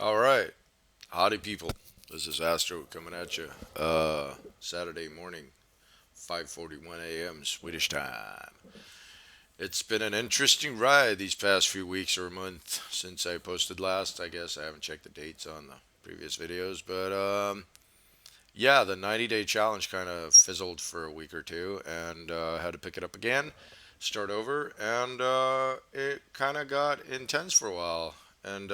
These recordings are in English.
All right, howdy people. This is Astro coming at you. Saturday morning, 5:41 a.m. Swedish time. It's been an interesting ride these past few weeks or a month since I posted last. I guess I haven't checked the dates on the previous videos, but yeah, the 90-day challenge kind of fizzled for a week or two, and had to pick it up again, start over, and it kind of got intense for a while, and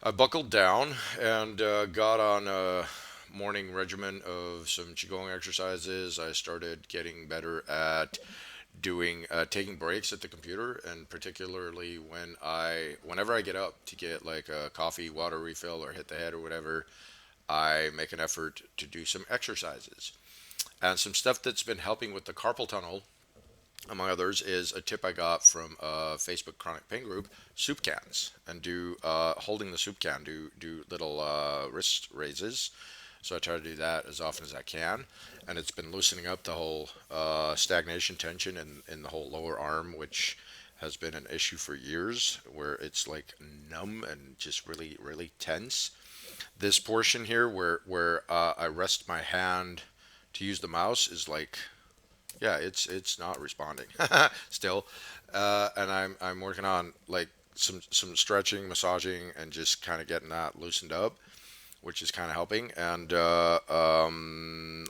I buckled down and got on a morning regimen of some qigong exercises. I started getting better at doing taking breaks at the computer, and particularly whenever I get up to get like a coffee, water refill, or hit the head or whatever, I make an effort to do some exercises. And some stuff that's been helping with the carpal tunnel, among others, is a tip I got from a Facebook chronic pain group: soup cans, and do holding the soup can, do little wrist raises. So I try to do that as often as I can, and it's been loosening up the whole stagnation tension in the whole lower arm, which has been an issue for years, where it's like numb and just really tense. This portion here, where I rest my hand to use the mouse, is like, yeah, it's not responding still, and I'm working on like some stretching, massaging, and just kind of getting that loosened up, which is kind of helping, and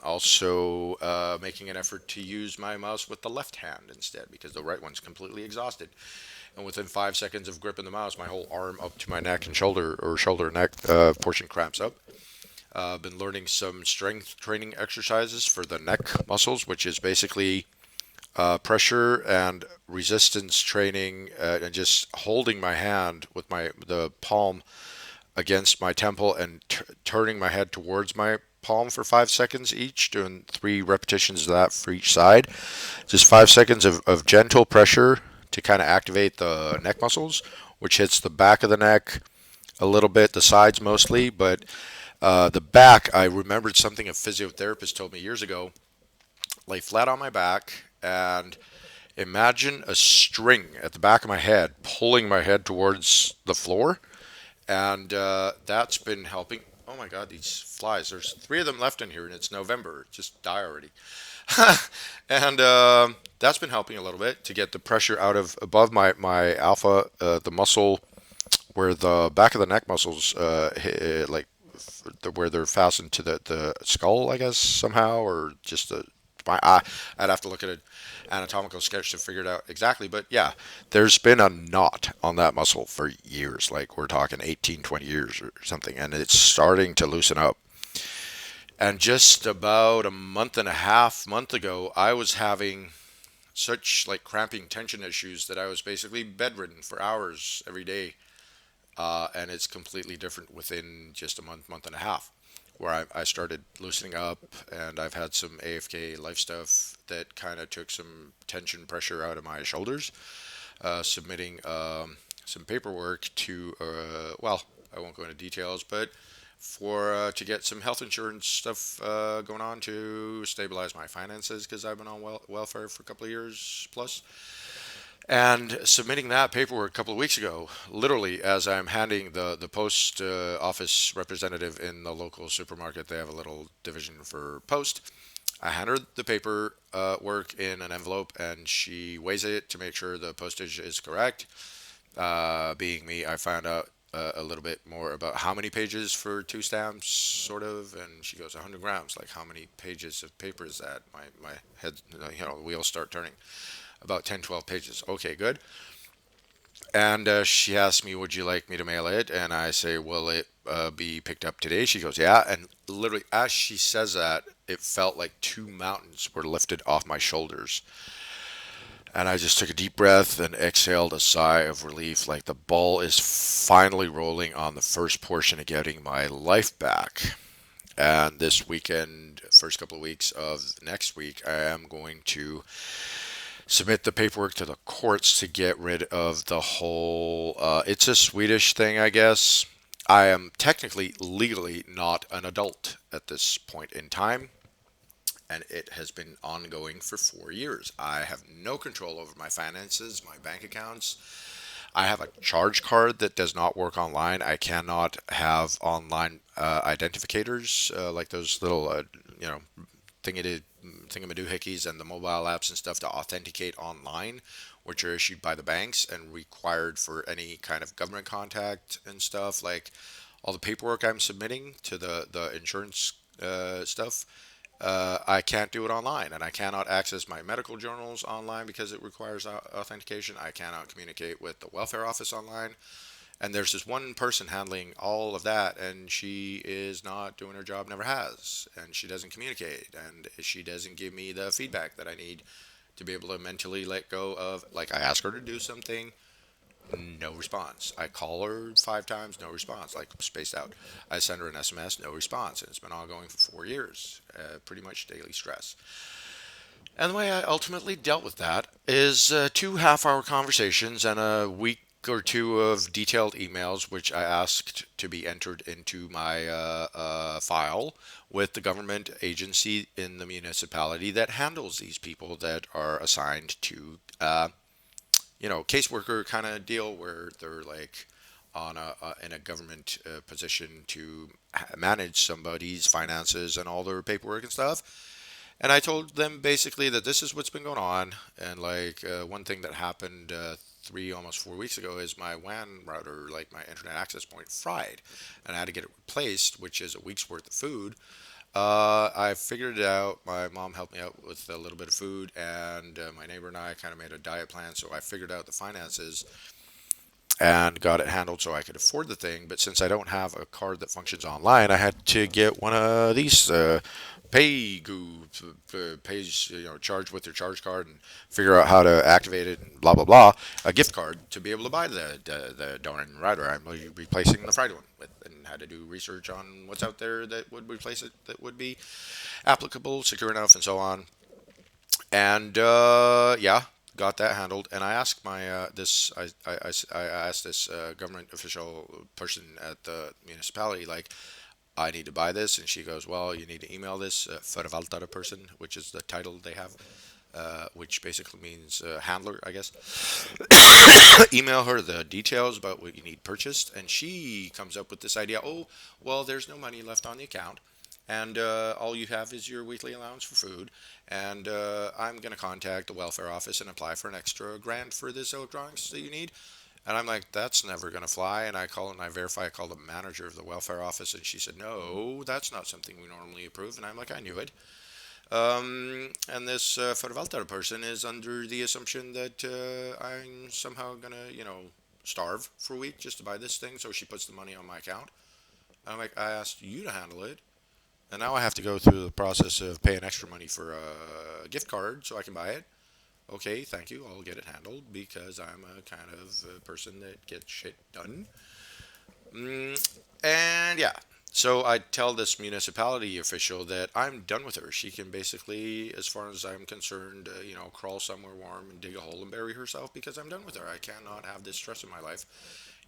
also making an effort to use my mouse with the left hand instead, because the right one's completely exhausted. And within 5 seconds of gripping the mouse, my whole arm up to my neck and shoulder, or shoulder neck portion, cramps up. I've been learning some strength training exercises for the neck muscles, which is basically pressure and resistance training, and just holding my hand with the palm against my temple and turning my head towards my palm for 5 seconds each, doing 3 repetitions of that for each side. Just 5 seconds of gentle pressure to kind of activate the neck muscles, which hits the back of the neck a little bit, the sides mostly, but the back, I remembered something a physiotherapist told me years ago: lay flat on my back and imagine a string at the back of my head pulling my head towards the floor. And that's been helping. Oh my God, these flies! There's 3 of them left in here, and it's November. Just die already. And that's been helping a little bit to get the pressure out of above my alpha, the muscle where the back of the neck muscles, like where they're fastened to the skull, I guess, somehow, or just the my eye. I'd have to look at an anatomical sketch to figure it out exactly. But yeah, there's been a knot on that muscle for years. Like we're talking 18, 20 years or something. And it's starting to loosen up. And just about a month and a half, month ago, I was having such like cramping tension issues that I was basically bedridden for hours every day. And it's completely different within just a month and a half, where I started loosening up, and I've had some AFK life stuff that kind of took some tension pressure out of my shoulders. Submitting some paperwork to, well, I won't go into details, but for to get some health insurance stuff going on to stabilize my finances, because I've been on welfare for a couple of years plus. And submitting that paperwork a couple of weeks ago, literally as I'm handing the post office representative in the local supermarket, they have a little division for post. I hand her the paper work in an envelope, and she weighs it to make sure the postage is correct. Being me, I found out a little bit more about how many pages for 2 stamps, sort of, and she goes 100 grams. Like, how many pages of paper is that? My head, the wheels start turning. About 10, 12 pages. Okay, good. And she asked me, would you like me to mail it? And I say, will it be picked up today? She goes, yeah. And literally, as she says that, it felt like 2 mountains were lifted off my shoulders. And I just took a deep breath and exhaled a sigh of relief, like the ball is finally rolling on the first portion of getting my life back. And this weekend, first couple of weeks of next week, I am going to submit the paperwork to the courts to get rid of the whole. It's a Swedish thing, I guess. I am technically, legally not an adult at this point in time, and it has been ongoing for 4 years. I have no control over my finances, my bank accounts. I have a charge card that does not work online. I cannot have online identificators like those little, you know, thingy thingamadoohickeys and the mobile apps and stuff to authenticate online, which are issued by the banks and required for any kind of government contact and stuff. Like all the paperwork I'm submitting to the insurance stuff, I can't do it online, and I cannot access my medical journals online because it requires authentication. I cannot communicate with the welfare office online. And there's this one person handling all of that, and she is not doing her job, never has, and she doesn't communicate, and she doesn't give me the feedback that I need to be able to mentally let go of. Like, I ask her to do something, no response. I call her 5 times, no response, like spaced out. I send her an SMS, no response, and it's been ongoing for 4 years. Pretty much daily stress. And the way I ultimately dealt with that is 2 half-hour conversations and a week or two of detailed emails, which I asked to be entered into my file with the government agency in the municipality that handles these people that are assigned to, caseworker kind of deal where they're like on in a government position to manage somebody's finances and all their paperwork and stuff. And I told them basically that this is what's been going on. And like one thing that happened 3, almost 4 weeks ago is my WAN router, like my internet access point, fried, and I had to get it replaced, which is a week's worth of food. I figured it out. My mom helped me out with a little bit of food, and my neighbor and I kind of made a diet plan. So I figured out the finances and got it handled so I could afford the thing. But since I don't have a card that functions online, I had to get one of these pay groups, pays, charge with your charge card and figure out how to activate it and blah blah blah. A gift card to be able to buy the darn router I'm replacing the fried one with, and had to do research on what's out there that would replace it, that would be applicable, secure enough, and so on. And yeah, got that handled. And I asked my this I asked this government official person at the municipality, like, I need to buy this, and she goes, well, you need to email this förvaltare person, which is the title they have, which basically means handler, I guess. Email her the details about what you need purchased, and she comes up with this idea. Oh, well, there's no money left on the account, and all you have is your weekly allowance for food, and I'm going to contact the welfare office and apply for an extra grant for this electronics that you need. And I'm like, that's never going to fly. And I call and I verify. I call the manager of the welfare office, and she said, no, that's not something we normally approve. And I'm like, I knew it. And this Förvaltare person is under the assumption that I'm somehow going to, starve for a week just to buy this thing. So she puts the money on my account. I'm like, I asked you to handle it. And now I have to go through the process of paying extra money for a gift card so I can buy it. Okay, thank you. I'll get it handled because I'm a kind of person that gets shit done. And yeah, so I tell this municipality official that I'm done with her. She can basically, as far as I'm concerned, crawl somewhere warm and dig a hole and bury herself because I'm done with her. I cannot have this stress in my life.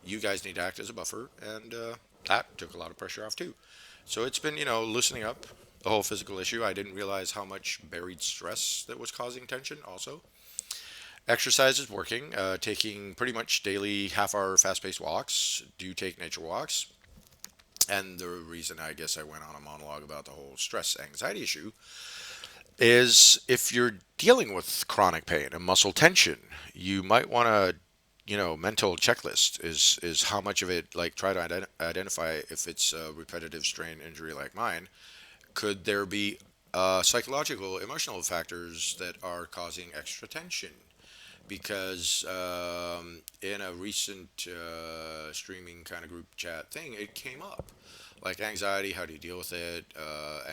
You guys need to act as a buffer, and that took a lot of pressure off too. So it's been, loosening up the whole physical issue. I didn't realize how much buried stress that was causing tension also. Exercise is working, taking pretty much daily half-hour fast-paced walks. Do take nature walks. And the reason I guess I went on a monologue about the whole stress anxiety issue is if you're dealing with chronic pain and muscle tension, you might want to, mental checklist is how much of it, like, try to identify if it's a repetitive strain injury like mine. Could there be psychological, emotional factors that are causing extra tension? Because in a recent streaming kind of group chat thing, it came up. Like anxiety, how do you deal with it?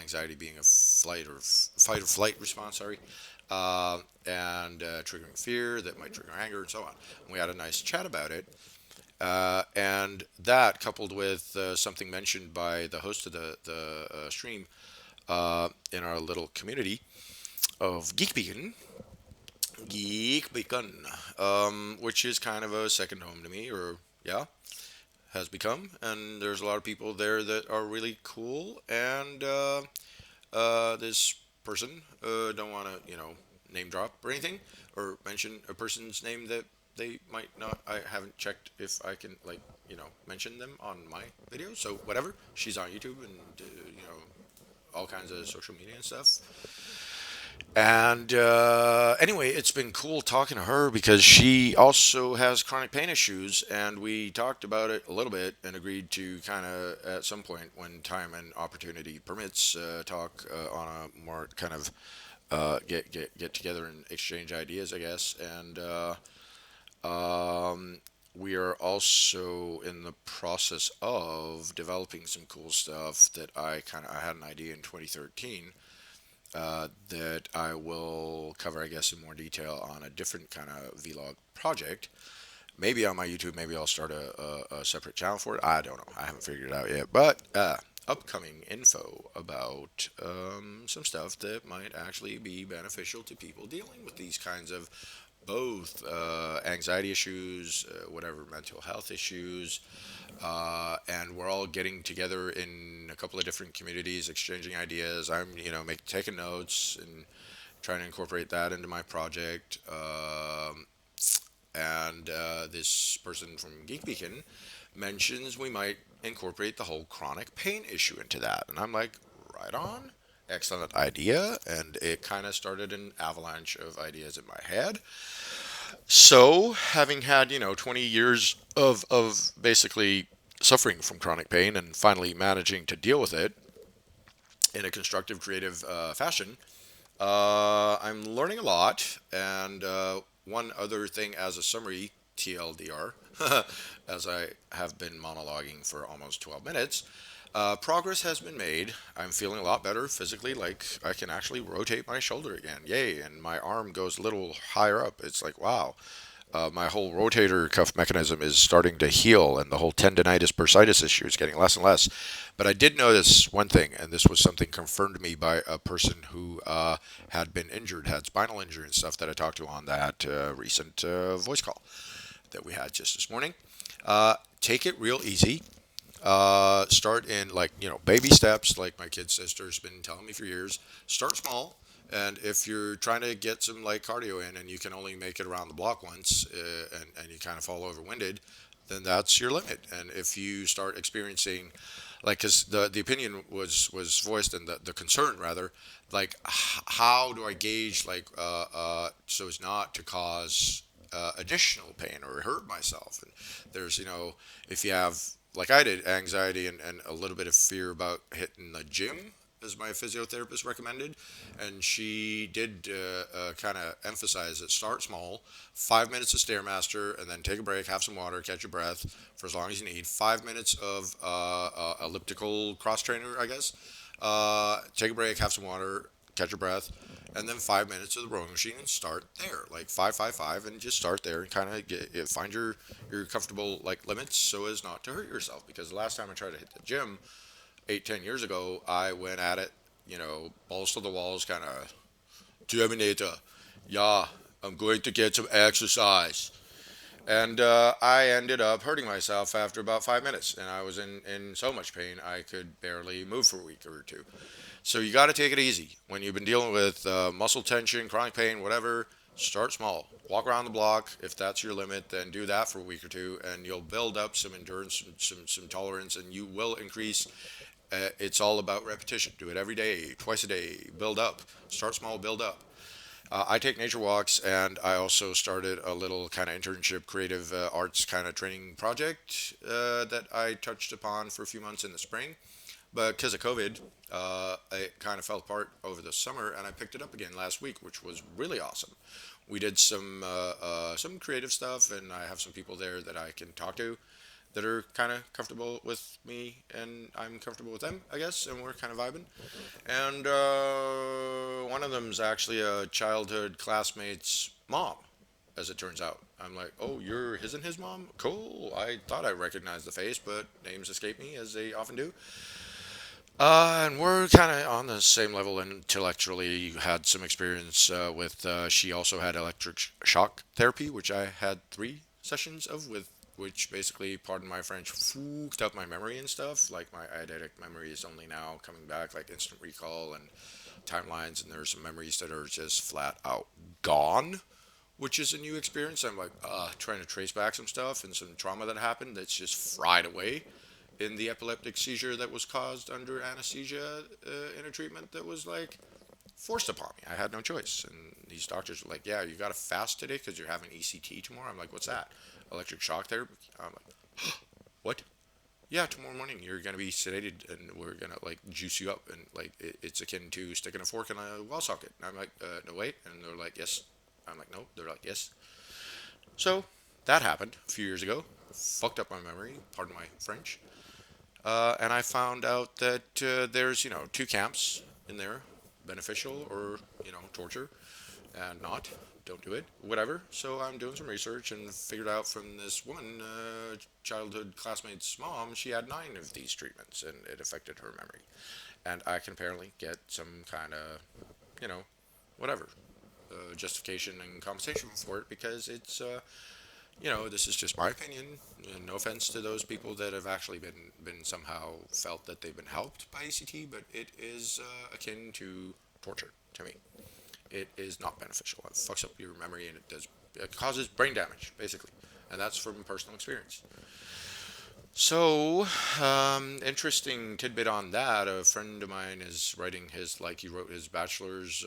Anxiety being a fight or flight response, sorry, and triggering fear that might trigger anger and so on. And we had a nice chat about it, and that coupled with something mentioned by the host of the stream in our little community of Geek Beacon, which is kind of a second home to me, or yeah, has become. And there's a lot of people there that are really cool. And this person, don't want to, name drop or anything, or mention a person's name that they might not. I haven't checked if I can like mention them on my video. So whatever. She's on YouTube and all kinds of social media and stuff. And anyway, it's been cool talking to her because she also has chronic pain issues, and we talked about it a little bit and agreed to kind of at some point when time and opportunity permits, talk on a more kind of get together and exchange ideas, I guess. And we are also in the process of developing some cool stuff that I had an idea in 2013 that I will cover, I guess, in more detail on a different kind of vlog project. Maybe on my YouTube, maybe I'll start a separate channel for it. I don't know. I haven't figured it out yet. But upcoming info about some stuff that might actually be beneficial to people dealing with these kinds of both anxiety issues, whatever mental health issues, and we're all getting together in a couple of different communities, exchanging ideas. I'm, taking notes and trying to incorporate that into my project. And this person from Geek Beacon mentions we might incorporate the whole chronic pain issue into that, and I'm like, right on. Excellent idea, and it kind of started an avalanche of ideas in my head. So, having had, 20 years of basically suffering from chronic pain and finally managing to deal with it in a constructive, creative fashion, I'm learning a lot. And one other thing as a summary, TLDR, as I have been monologuing for almost 12 minutes, progress has been made. I'm feeling a lot better physically, like I can actually rotate my shoulder again. Yay. And my arm goes a little higher up. It's like, wow. My whole rotator cuff mechanism is starting to heal, and the whole tendonitis bursitis issue is getting less and less. But I did notice one thing, and this was something confirmed to me by a person who had been injured, had spinal injury and stuff that I talked to on that recent voice call that we had just this morning. Take it real easy. Start in like baby steps, like my kid sister's been telling me for years. Start small, and if you're trying to get some light cardio in and you can only make it around the block once, and you kind of fall over winded, then that's your limit. And if you start experiencing, like, because the opinion was voiced, and the concern rather, like, how do I gauge, like, so as not to cause additional pain or hurt myself? And there's, if you have, like I did, anxiety and a little bit of fear about hitting the gym, as my physiotherapist recommended, and she did kind of emphasize that start small, 5 minutes of stairmaster, and then take a break, have some water, catch your breath for as long as you need. 5 minutes of elliptical cross trainer, I guess. Take a break, have some water, catch your breath, and then 5 minutes of the rowing machine and start there, like 5, 5, 5, and just start there and kind of find your comfortable like limits so as not to hurt yourself. Because the last time I tried to hit the gym 8, 10 years ago, I went at it, balls to the walls, kind of Terminator. Yeah, I'm going to get some exercise. And I ended up hurting myself after about 5 minutes, and I was in so much pain I could barely move for a week or two. So you got to take it easy when you've been dealing with muscle tension, chronic pain, whatever. Start small. Walk around the block. If that's your limit, then do that for a week or two, and you'll build up some endurance, some tolerance, and you will increase. It's all about repetition. Do it every day, twice a day. Build up. Start small, build up. I take nature walks, and I also started a little kind of internship, creative arts kind of training project that I touched upon for a few months in the spring. But because of COVID, it kind of fell apart over the summer, and I picked it up again last week, which was really awesome. We did some creative stuff, and I have some people there that I can talk to that are kind of comfortable with me, and I'm comfortable with them, I guess, and we're kind of vibing. And one of them's actually a childhood classmate's mom, as it turns out. I'm like, oh, you're his and his mom? Cool. I thought I recognized the face, but names escape me, as they often do. And we're kind of on the same level intellectually. Had some experience with. She also had electric shock therapy, which I had 3 sessions of, with which basically, pardon my French, fucked up my memory and stuff. Like my eidetic memory is only now coming back, like instant recall and timelines, and there are some memories that are just flat out gone, which is a new experience. I'm like trying to trace back some stuff and some trauma that happened that's just fried away in the epileptic seizure that was caused under anesthesia in a treatment that was like forced upon me. I had no choice. And these doctors were like, yeah, you got to fast today because you're having ECT tomorrow. I'm like, what's that? Electric shock therapy? I'm like, what? Yeah, tomorrow morning you're going to be sedated and we're going to like juice you up. And like, it's akin to sticking a fork in a wall socket. And I'm like, no, wait. And they're like, yes. I'm like, no. They're like, yes. So that happened a few years ago. Fucked up my memory, pardon my French. And I found out that there's, two camps in there, beneficial or, torture, and not. Don't do it. Whatever. So I'm doing some research and figured out from this one childhood classmate's mom, she had 9 of these treatments and it affected her memory. And I can apparently get some kind of, you know, whatever, justification and compensation for it because this is just my opinion. And no offense to those people that have actually been somehow felt that they've been helped by ACT, but it is akin to torture to me. It is not beneficial. It fucks up your memory and it causes brain damage basically, and that's from personal experience. So, interesting tidbit on that. A friend of mine is writing he wrote his bachelor's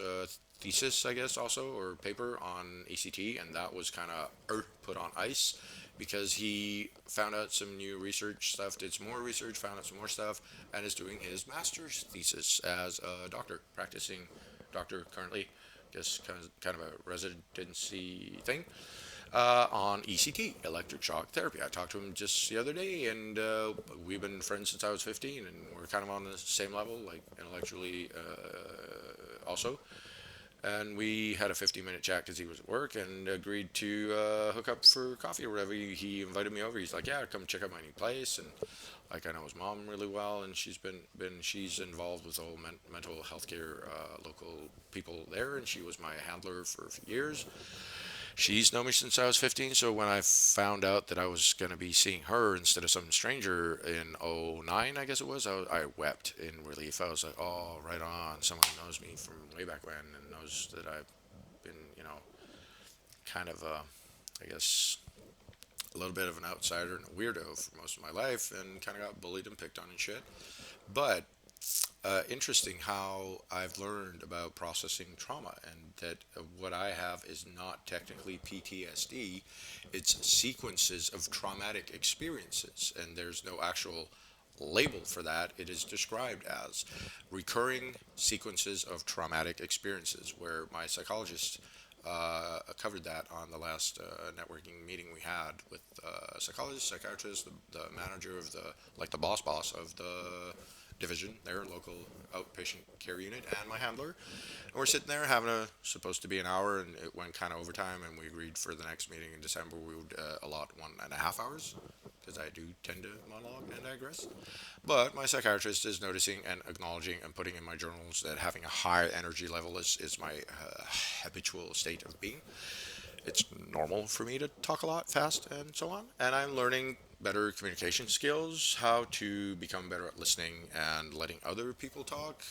thesis, I guess, also, or paper on ACT, and that was kind of put on ice because he found out some new research stuff, did some more research, found out some more stuff, and is doing his master's thesis as a doctor, practicing doctor currently. Just kind of a residency thing on ECT, electric shock therapy. I talked to him just the other day, and we've been friends since I was 15, and we're kind of on the same level, like intellectually also. And we had a 15-minute chat because he was at work and agreed to hook up for coffee or whatever. He invited me over. He's like, yeah, come check out my new place. And like I know his mom really well, and she's involved with the whole mental health care local people there, and she was my handler for a few years. She's known me since I was 15, so when I found out that I was going to be seeing her instead of some stranger in '09, I guess it was, I wept in relief. I was like, oh, right on. Someone knows me from way back when and knows that I've been, kind of, I guess, a little bit of an outsider and a weirdo for most of my life and kind of got bullied and picked on and shit. But interesting how I've learned about processing trauma and that what I have is not technically PTSD, it's sequences of traumatic experiences, and there's no actual label for that. It is described as recurring sequences of traumatic experiences, where my psychologist covered that on the last networking meeting we had with psychologist, psychiatrist, the manager of the boss of the division, their local outpatient care unit, and my handler. And we're sitting there having supposed to be an hour, and it went kind of overtime, and we agreed for the next meeting in December we would allot 1.5 hours, because I do tend to monologue and digress. But my psychiatrist is noticing and acknowledging and putting in my journals that having a high energy level is my habitual state of being. It's normal for me to talk a lot, fast, and so on. And I'm learning better communication skills, how to become better at listening and letting other people talk.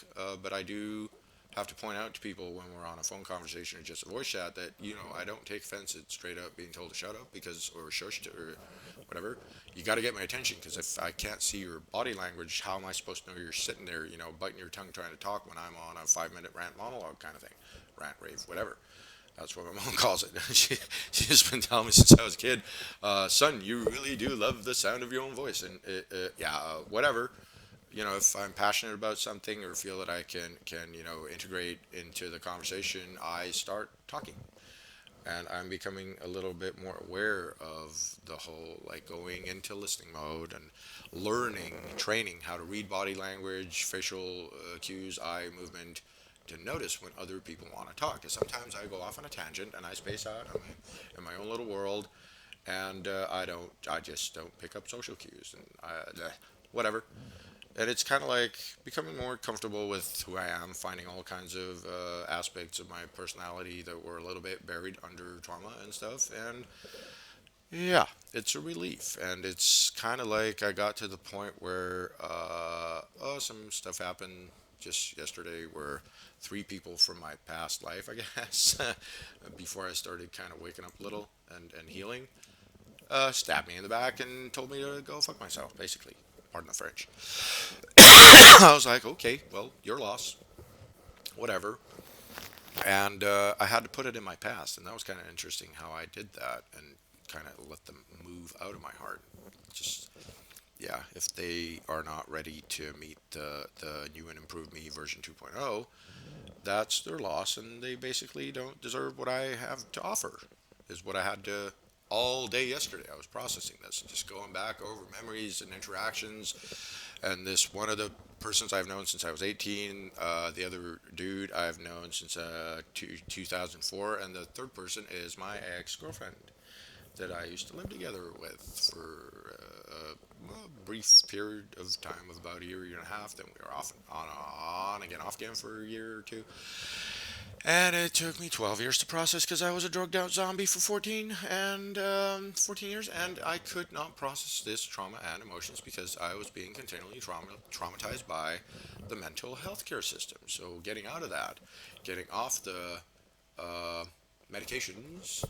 But I do have to point out to people when we're on a phone conversation or just a voice chat that, I don't take offense at straight up being told to shut up or shush or whatever. You got to get my attention because if I can't see your body language, how am I supposed to know you're sitting there, biting your tongue trying to talk when I'm on a 5-minute rant monologue kind of thing? Rant, rave, whatever. That's what my mom calls it. She's been telling me since I was a kid, son, you really do love the sound of your own voice. And yeah, whatever. If I'm passionate about something or feel that I can integrate into the conversation, I start talking. And I'm becoming a little bit more aware of the whole, like going into listening mode and learning, training how to read body language, facial cues, eye movement, to notice when other people want to talk. Because sometimes I go off on a tangent and I space out in my own little world, and I just don't pick up social cues and whatever. And it's kind of like becoming more comfortable with who I am, finding all kinds of aspects of my personality that were a little bit buried under trauma and stuff. And yeah, it's a relief. And it's kind of like I got to the point where some stuff happened just yesterday where three people from my past life, I guess, before I started kind of waking up a little and healing, stabbed me in the back and told me to go fuck myself, basically. Pardon the French. I was like, okay, well, your loss, whatever. And I had to put it in my past, and that was kind of interesting how I did that and kind of let them move out of my heart. Just yeah, if they are not ready to meet the new and improved me version 2.0, that's their loss, and they basically don't deserve what I have to offer. Is what I had to all day yesterday. I was processing this, just going back over memories and interactions, and this one of the persons I've known since I was 18, the other dude I've known since 2004, and the third person is my ex-girlfriend that I used to live together with for a brief period of time of about a year, year and a half. Then we were off and on again, off again for a year or two. And it took me 12 years to process because I was a drugged out zombie for 14 years, and I could not process this trauma and emotions because I was being continually traumatized by the mental health care system. So getting out of that, getting off the uh, medications,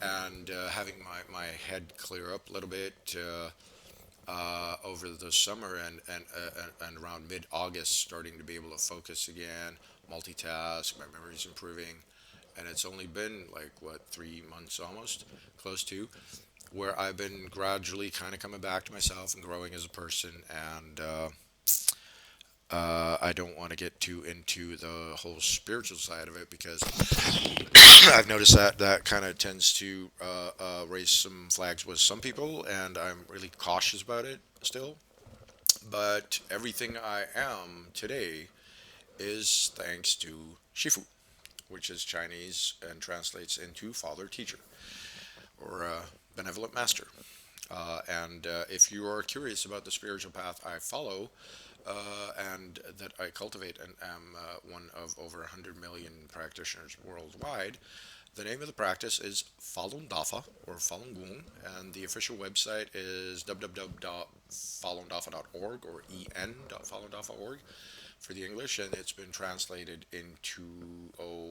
and having my head clear up a little bit over the summer and around mid-August, starting to be able to focus again, multitask, my memory's improving, and it's only been like what 3 months almost, close to, where I've been gradually kind of coming back to myself and growing as a person, and I don't want to get too into the whole spiritual side of it because I've noticed that that kind of tends to raise some flags with some people, and I'm really cautious about it still. But everything I am today is thanks to Shifu, which is Chinese and translates into father teacher or benevolent master. And if you are curious about the spiritual path I follow, and that I cultivate and am one of over 100 million practitioners worldwide. The name of the practice is Falun Dafa or Falun Gong, and the official website is www.falundafa.org or en.falundafa.org for the English, and it's been translated into, oh,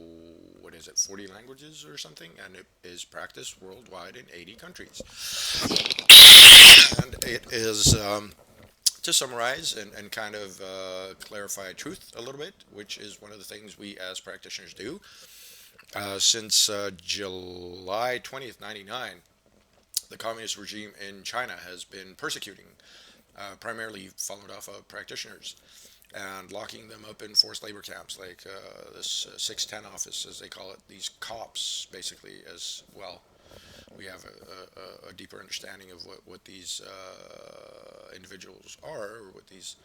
what is it, 40 languages or something, and it is practiced worldwide in 80 countries. And it is to summarize and kind of clarify truth a little bit, which is one of the things we as practitioners do. Since July 20th, 99, the communist regime in China has been persecuting primarily Falun Dafa practitioners and locking them up in forced labor camps, like this 610 office, as they call it, these cops, basically, as well. We have a deeper understanding of what these individuals are, or what these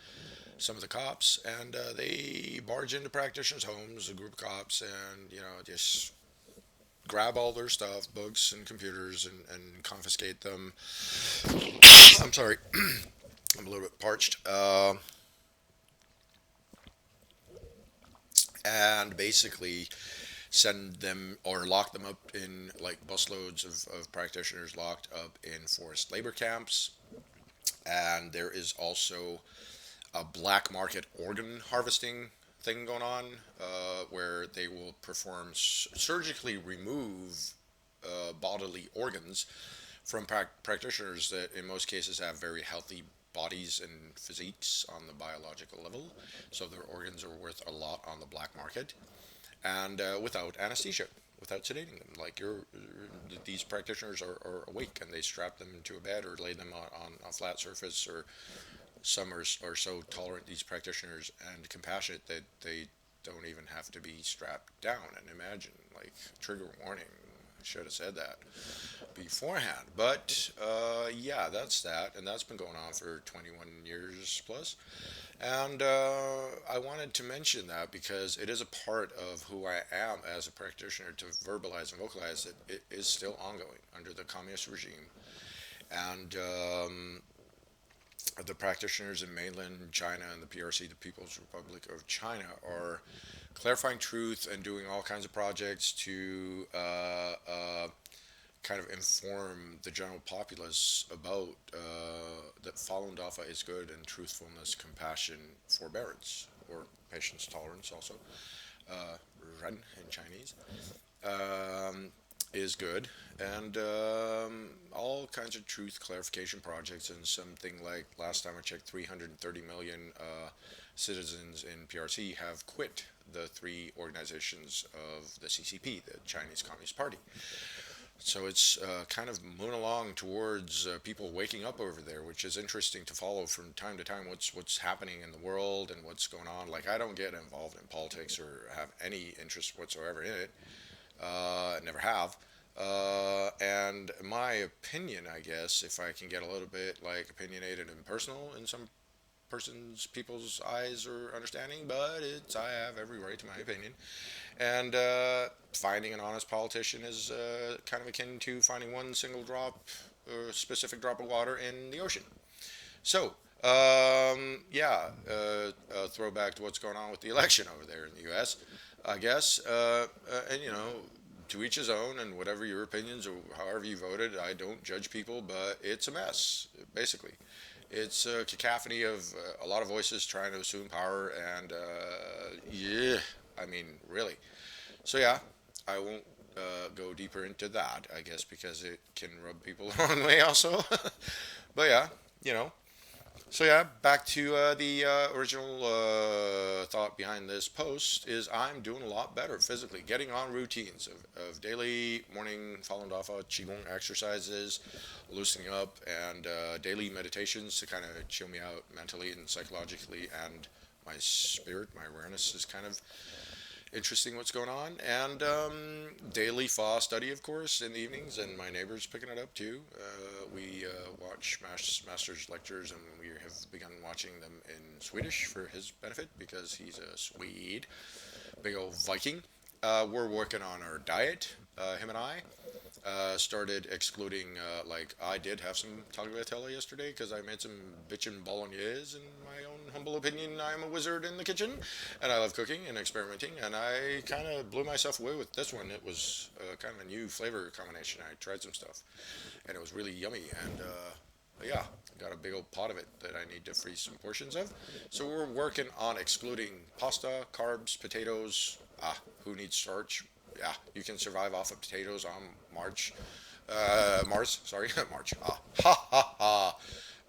some of the cops, and they barge into practitioners' homes, a group of cops, and just grab all their stuff, books and computers, and confiscate them. I'm sorry, I'm a little bit parched. And basically send them or lock them up in like busloads of practitioners locked up in forced labor camps. And there is also a black market organ harvesting thing going on where they will perform surgically remove bodily organs from practitioners that in most cases have very healthy bodies and physiques on the biological level, so their organs are worth a lot on the black market, and without anesthesia, without sedating them. Like these practitioners are awake, and they strap them into a bed or lay them on a flat surface, or some are so tolerant, these practitioners, and compassionate that they don't even have to be strapped down. And imagine, like, trigger warning. I should have said that beforehand. But yeah, that's that, and that's been going on for 21 years plus. And I wanted to mention that because it is a part of who I am as a practitioner to verbalize and vocalize that it is still ongoing under the communist regime. And the practitioners in mainland China and the PRC, the People's Republic of China, are clarifying truth and doing all kinds of projects to kind of inform the general populace about that Falun Dafa is good, and truthfulness, compassion, forbearance, or patience, tolerance also, uh, Ren in Chinese, um, is good, and all kinds of truth clarification projects, and something like last time I checked, 330 million citizens in PRC have quit the three organizations of the CCP, the Chinese Communist Party. So it's kind of moving along towards people waking up over there, which is interesting to follow from time to time. What's happening in the world and what's going on. Like I don't get involved in politics or have any interest whatsoever in it. Never have. And my opinion, I guess, if I can get a little bit like opinionated and personal in some people's eyes or understanding, but it's I have every right to my opinion. And finding an honest politician is kind of akin to finding one single drop or specific drop of water in the ocean. So, yeah, throwback to what's going on with the election over there in the U.S. I guess, and to each his own, and whatever your opinions or however you voted, I don't judge people, but it's a mess, basically. It's a cacophony of a lot of voices trying to assume power, and yeah, I mean, really. So yeah, I won't go deeper into that, I guess, because it can rub people the wrong way also. But yeah, you know. So yeah, back to the original thought behind this post is I'm doing a lot better physically, getting on routines of daily morning Falun Dafa Qigong exercises, loosening up, and daily meditations to kind of chill me out mentally and psychologically, and my spirit, my awareness is kind of interesting what's going on, and daily Fa study, of course, in the evenings, and my neighbor's picking it up too. We watch master's lectures, and we have begun watching them in Swedish for his benefit because he's a Swede, big old Viking. We're working on our diet, him and I. Started excluding, like, I did have some tagliatelle yesterday because I made some bitchin' bolognese. In my own humble opinion, I'm a wizard in the kitchen, and I love cooking and experimenting, and I kind of blew myself away with this one. It was kind of a new flavor combination. I tried some stuff, and it was really yummy, and yeah, got a big old pot of it that I need to freeze some portions of. So we're working on excluding pasta, carbs, potatoes. Who needs starch? Yeah, you can survive off of potatoes on Mars. Sorry, March. Ha ha ha.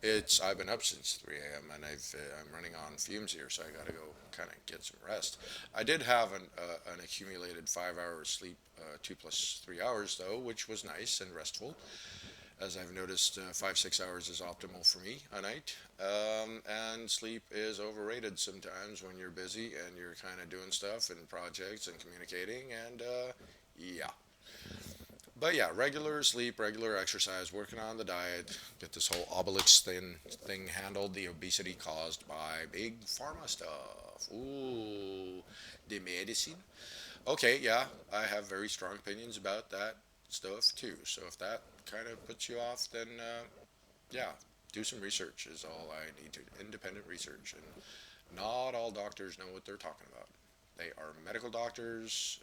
I've been up since 3 a.m. and I'm running on fumes here, so I got to go kind of get some rest. I did have an accumulated 5 hours sleep, 2 plus 3 hours though, which was nice and restful. As I've noticed, 5 6 hours is optimal for me a night. And sleep is overrated sometimes when you're busy and you're kind of doing stuff and projects and communicating, and yeah. But yeah, regular sleep, regular exercise, working on the diet, get this whole obelix thing handled, the obesity caused by big pharma stuff. Ooh, the medicine. Okay, yeah, I have very strong opinions about that stuff too. So if that kind of puts you off, then yeah, do some research is all I need to. Independent research, and not all doctors know what they're talking about. They are medical doctors,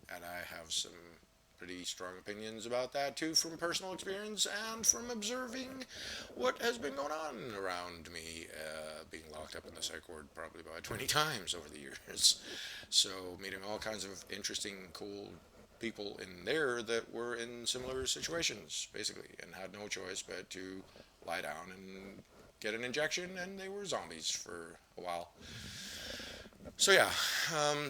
and I have some pretty strong opinions about that too from personal experience and from observing what has been going on around me, being locked up in the psych ward probably about 20 times over the years. So meeting all kinds of interesting, cool people in there that were in similar situations, basically, and had no choice but to lie down and get an injection, and they were zombies for a while. So yeah,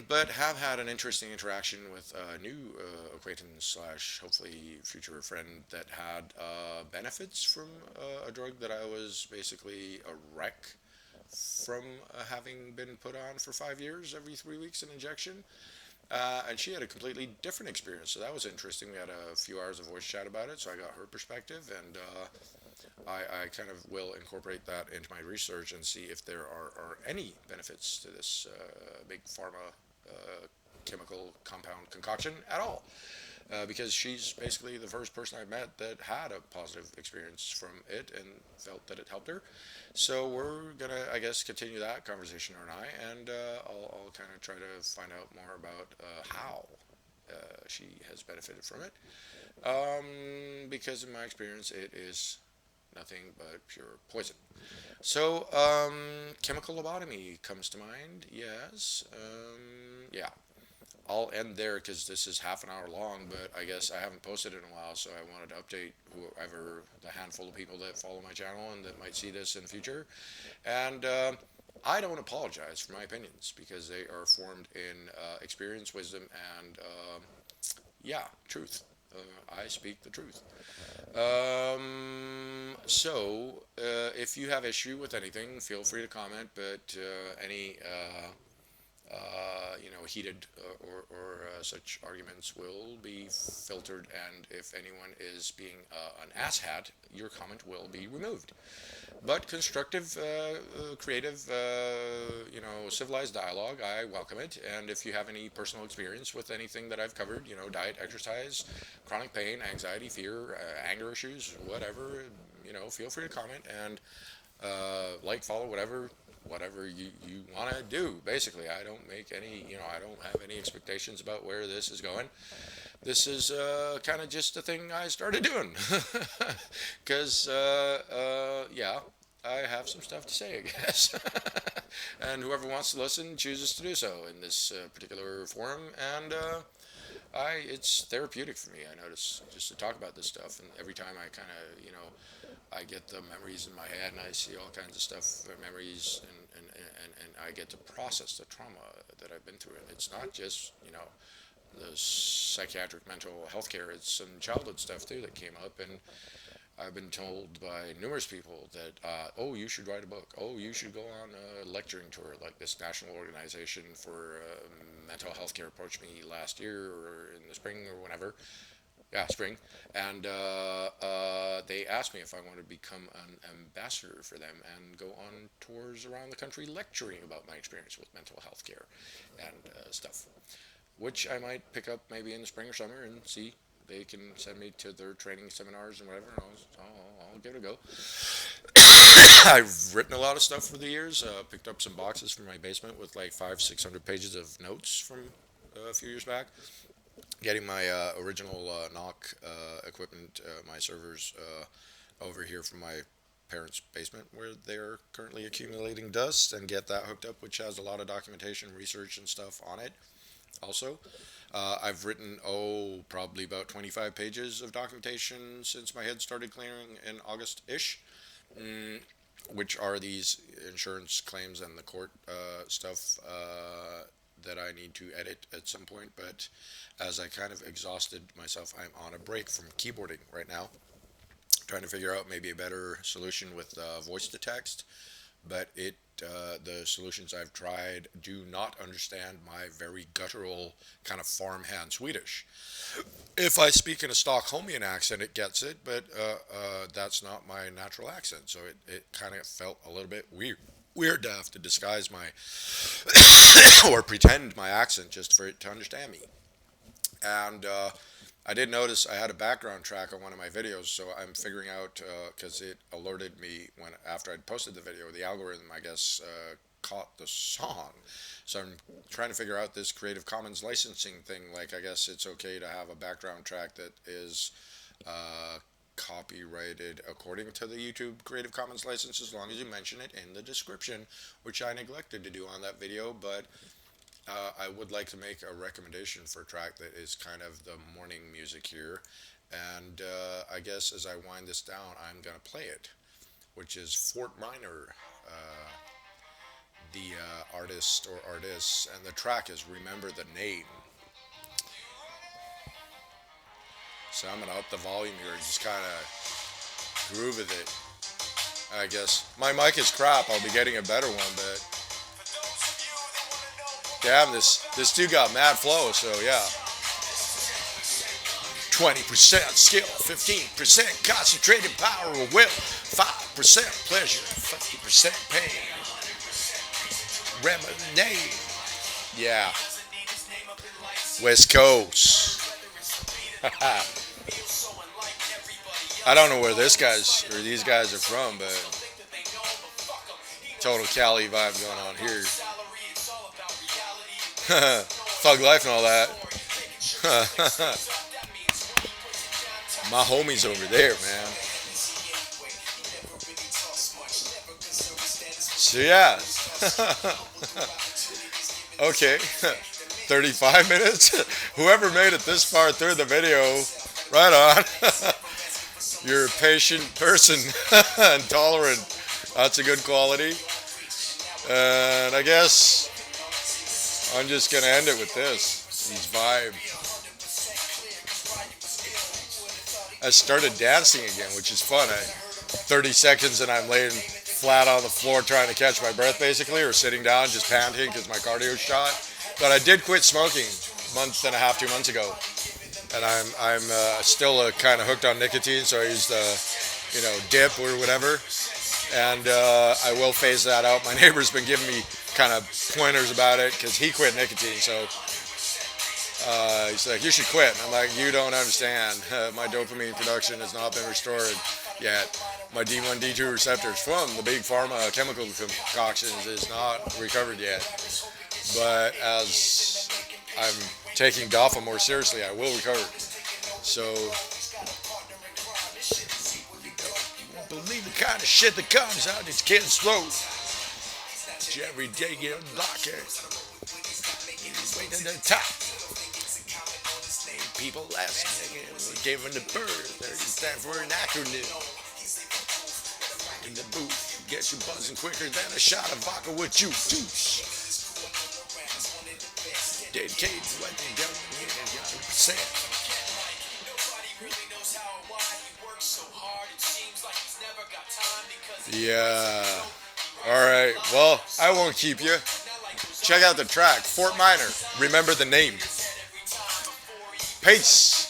but have had an interesting interaction with a new acquaintance slash hopefully future friend that had benefits from a drug that I was basically a wreck from having been put on for 5 years, every 3 weeks an injection. And she had a completely different experience, so that was interesting. We had a few hours of voice chat about it, so I got her perspective, and I kind of will incorporate that into my research and see if there are any benefits to this big pharma chemical compound concoction at all. Because she's basically the first person I've met that had a positive experience from it and felt that it helped her. So we're gonna, I guess, continue that conversation, her and I, and I'll kind of try to find out more about how she has benefited from it. Because in my experience, it is nothing but pure poison. So, chemical lobotomy comes to mind. Yes. Yeah. I'll end there because this is half an hour long, but I guess I haven't posted in a while, so I wanted to update whoever, the handful of people that follow my channel and that might see this in the future. And I don't apologize for my opinions because they are formed in experience, wisdom, and yeah, truth. I speak the truth. If you have issue with anything, feel free to comment. But any heated or such arguments will be filtered, and if anyone is being an asshat, your comment will be removed. But constructive, creative, civilized dialogue, I welcome it. And if you have any personal experience with anything that I've covered, diet, exercise, chronic pain, anxiety, fear, anger issues, whatever, feel free to comment and like, follow, whatever you want to do. Basically, I don't make any, I don't have any expectations about where this is going. This is kind of just a thing I started doing because yeah, I have some stuff to say, I guess. And whoever wants to listen chooses to do so in this particular forum. And it's therapeutic for me, I notice, just to talk about this stuff. And every time I kind of, I get the memories in my head and I see all kinds of stuff, memories, and I get to process the trauma that I've been through. And it's not just, the psychiatric mental health care, it's some childhood stuff too that came up. And I've been told by numerous people that, oh, you should write a book. Oh, you should go on a lecturing tour, like this national organization for mental health care approached me last year or in the spring or whenever. Yeah, spring. And they asked me if I wanted to become an ambassador for them and go on tours around the country lecturing about my experience with mental health care and stuff, which I might pick up maybe in the spring or summer and see. They can send me to their training seminars and whatever, and I'll give it a go. I've written a lot of stuff for the years. Picked up some boxes from my basement with like 500-600 pages of notes from a few years back. Getting my original knock equipment, my servers over here from my parents' basement where they're currently accumulating dust, and get that hooked up, which has a lot of documentation, research, and stuff on it. Also, I've written, probably about 25 pages of documentation since my head started clearing in August-ish, which are these insurance claims and the court stuff that I need to edit at some point. But as I kind of exhausted myself, I'm on a break from keyboarding right now, trying to figure out maybe a better solution with voice to text. But the solutions I've tried do not understand my very guttural kind of farmhand Swedish. If I speak in a Stockholmian accent, it gets it, but that's not my natural accent, so it kind of felt a little bit weird to have to disguise my or pretend my accent just for it to understand me. And I did notice I had a background track on one of my videos, so I'm figuring out, because it alerted me when after I'd posted the video, the algorithm, I guess, caught the song. So I'm trying to figure out this Creative Commons licensing thing. Like, I guess it's okay to have a background track that is copyrighted according to the YouTube Creative Commons license, as long as you mention it in the description, which I neglected to do on that video. But I would like to make a recommendation for a track that is kind of the morning music here. And I guess as I wind this down, I'm going to play it, which is Fort Minor, the artist or artists, and the track is Remember the Name. So I'm going to up the volume here and just kind of groove with it. I guess my mic is crap. I'll be getting a better one, but damn, this dude got mad flow, so yeah. 20% skill, 15% concentrated power of will, 5% pleasure, 50% pain. Lemonade. Yeah. West Coast. I don't know where this guy's or these guys are from, but total Cali vibe going on here. Thug life and all that. My homies over there, man. So yeah. Okay. 35 minutes. Whoever made it this far through the video, right on. You're a patient person and tolerant. That's a good quality. And I guess I'm just gonna end it with this. These vibe. I started dancing again, which is fun. 30 seconds and I'm laying flat on the floor trying to catch my breath, basically, or sitting down just panting because my cardio's shot. But I did quit smoking a month and a half, 2 months ago, and I'm still kind of hooked on nicotine. So I use the, dip or whatever, and I will phase that out. My neighbor's been giving me kind of pointers about it because he quit nicotine. So he's like, you should quit. And I'm like, you don't understand. My dopamine production has not been restored yet. My D1, D2 receptors from the big pharma chemical concoctions is not recovered yet. But as I'm taking DAFA more seriously, I will recover. So, you don't believe the kind of shit that comes out these kids' throats. Every day you unlock it. Way to the top. People last gave them the bird. There's time for an acronym. In the booth, get you buzzing quicker than a shot of vodka with juice. Dedicated to what they done, 100%. Yeah. Alright, well, I won't keep you. Check out the track, Fort Minor. Remember the name. Peace.